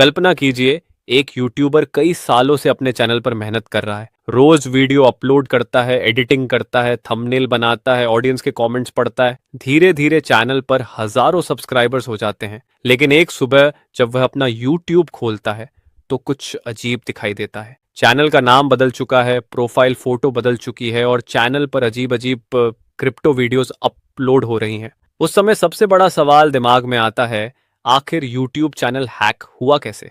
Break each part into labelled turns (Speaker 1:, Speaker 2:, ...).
Speaker 1: कल्पना कीजिए, एक यूट्यूबर कई सालों से अपने चैनल पर मेहनत कर रहा है। रोज वीडियो अपलोड करता है, एडिटिंग करता है, थंबनेल बनाता है, ऑडियंस के कमेंट्स पढ़ता है। धीरे धीरे चैनल पर हजारों सब्सक्राइबर्स हो जाते हैं। लेकिन एक सुबह जब वह अपना यूट्यूब खोलता है तो कुछ अजीब दिखाई देता है। चैनल का नाम बदल चुका है, प्रोफाइल फोटो बदल चुकी है और चैनल पर अजीब अजीब क्रिप्टो वीडियोस अपलोड हो रही हैं। उस समय सबसे बड़ा सवाल दिमाग में आता है, आखिर यूट्यूब चैनल हैक हुआ कैसे?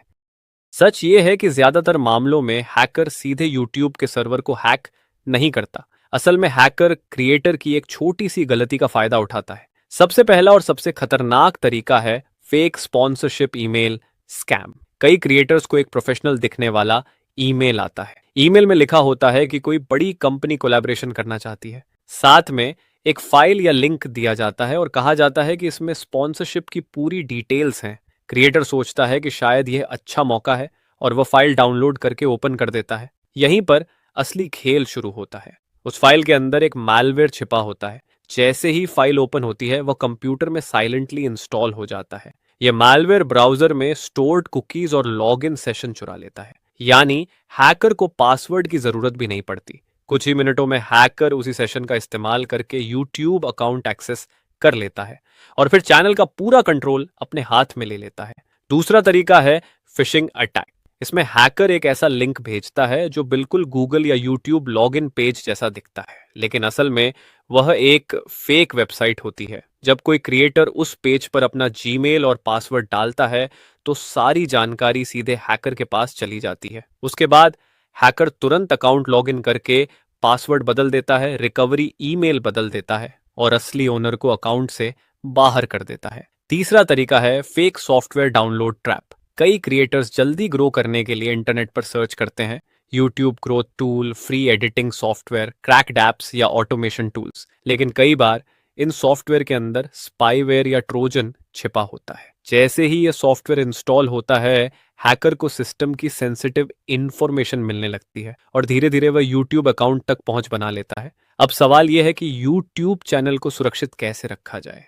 Speaker 1: सच ये है कि ज्यादातर मामलों में हैकर सीधे यूट्यूब के सर्वर को हैक नहीं करता। असल में हैकर क्रिएटर की एक छोटी सी गलती का फायदा उठाता है। सबसे पहला और सबसे खतरनाक तरीका है फेक स्पॉन्सरशिप ईमेल स्कैम। कई क्रिएटर्स को एक प्रोफेशनल दिखने वाला ईमेल आता है। ईमेल में लिखा होता है कि कोई बड़ी कंपनी कोलैबोरेशन करना चाहती है। साथ में एक फाइल या लिंक दिया जाता है और कहा जाता है कि इसमें स्पॉन्सरशिप की पूरी डिटेल्स हैं। क्रिएटर सोचता है कि शायद यह अच्छा मौका है और वह फाइल डाउनलोड करके ओपन कर देता है। यहीं पर असली खेल शुरू होता है। उस फाइल के अंदर एक मैलवेयर छिपा होता है। जैसे ही फाइल ओपन होती है वह कंप्यूटर में साइलेंटली इंस्टॉल हो जाता है। यह मैलवेयर ब्राउजर में स्टोर्ड कुकीज और लॉगिन सेशन चुरा लेता है। यानी हैकर को पासवर्ड की जरूरत भी नहीं पड़ती। कुछ ही मिनटों में हैकर उसी सेशन का इस्तेमाल करके यूट्यूब अकाउंट एक्सेस कर लेता है और फिर चैनल का पूरा कंट्रोल अपने हाथ में ले लेता है। दूसरा तरीका है फिशिंग अटैक। इसमें हैकर एक ऐसा लिंक भेजता है जो बिल्कुल गूगल या यूट्यूब लॉगिन पेज जैसा दिखता है, लेकिन असल में वह एक फेक वेबसाइट होती है। जब कोई क्रिएटर उस पेज पर अपना जीमेल और पासवर्ड डालता है तो सारी जानकारी सीधे हैकर के पास चली जाती है। उसके बाद हैकर तुरंत अकाउंट लॉगिन करके पासवर्ड बदल देता है, रिकवरी ईमेल बदल देता है और असली ओनर को अकाउंट से बाहर कर देता है। तीसरा तरीका है फेक सॉफ्टवेयर डाउनलोड ट्रैप। कई क्रिएटर्स जल्दी ग्रो करने के लिए इंटरनेट पर सर्च करते हैं, YouTube growth tool, free editing software, cracked apps या ऑटोमेशन टूल्स। लेकिन कई बार इन सॉफ्टवेयर के अंदर स्पाईवेयर या ट्रोजन छिपा होता है। जैसे ही यह सॉफ्टवेयर इंस्टॉल होता है, हैकर को सिस्टम की सेंसिटिव इंफॉर्मेशन मिलने लगती है और धीरे धीरे वह यूट्यूब अकाउंट तक पहुंच बना लेता है। अब सवाल यह है कि यूट्यूब चैनल को सुरक्षित कैसे रखा जाए।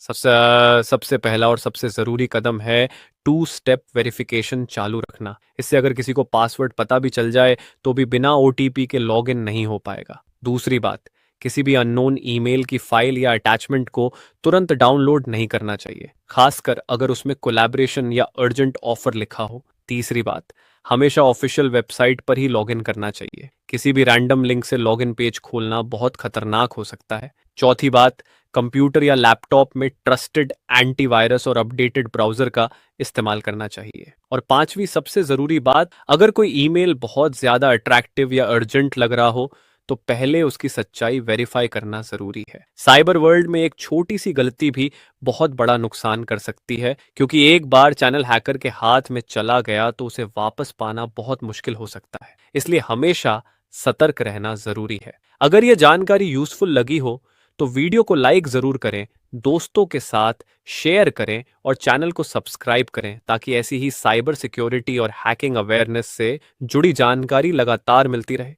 Speaker 1: सबसे सबसे पहला और सबसे ज़रूरी कदम है टू स्टेप वेरिफिकेशन चालू रखना। इससे अगर किसी को पासवर्ड पता भी चल जाए तो भी बिना ओटीपी के लॉगिन नहीं हो पाएगा। दूसरी बात, किसी भी अननोन ईमेल की फाइल या अटैचमेंट को तुरंत डाउनलोड नहीं करना चाहिए, खासकर अगर उसमें कोलैबोरेशन या अर्जेंट ऑफर लिखा हो। तीसरी बात, हमेशा ऑफिशियल वेबसाइट पर ही लॉगिन करना चाहिए। किसी भी रैंडम लिंक से लॉगिन पेज खोलना बहुत खतरनाक हो सकता है। चौथी बात, कंप्यूटर या लैपटॉप में ट्रस्टेड एंटीवायरस और अपडेटेड ब्राउजर का इस्तेमाल करना चाहिए। और पांचवी सबसे जरूरी बात, अगर कोई ईमेल बहुत ज्यादा अट्रैक्टिव या अर्जेंट लग रहा हो तो पहले उसकी सच्चाई वेरीफाई करना जरूरी है। साइबर वर्ल्ड में एक छोटी सी गलती भी बहुत बड़ा नुकसान कर सकती है, क्योंकि एक बार चैनल हैकर के हाथ में चला गया तो उसे वापस पाना बहुत मुश्किल हो सकता है। इसलिए हमेशा सतर्क रहना जरूरी है। अगर यह जानकारी यूजफुल लगी हो तो वीडियो को लाइक जरूर करें, दोस्तों के साथ शेयर करें और चैनल को सब्सक्राइब करें, ताकि ऐसी ही साइबर सिक्योरिटी और हैकिंग अवेयरनेस से जुड़ी जानकारी लगातार मिलती रहे।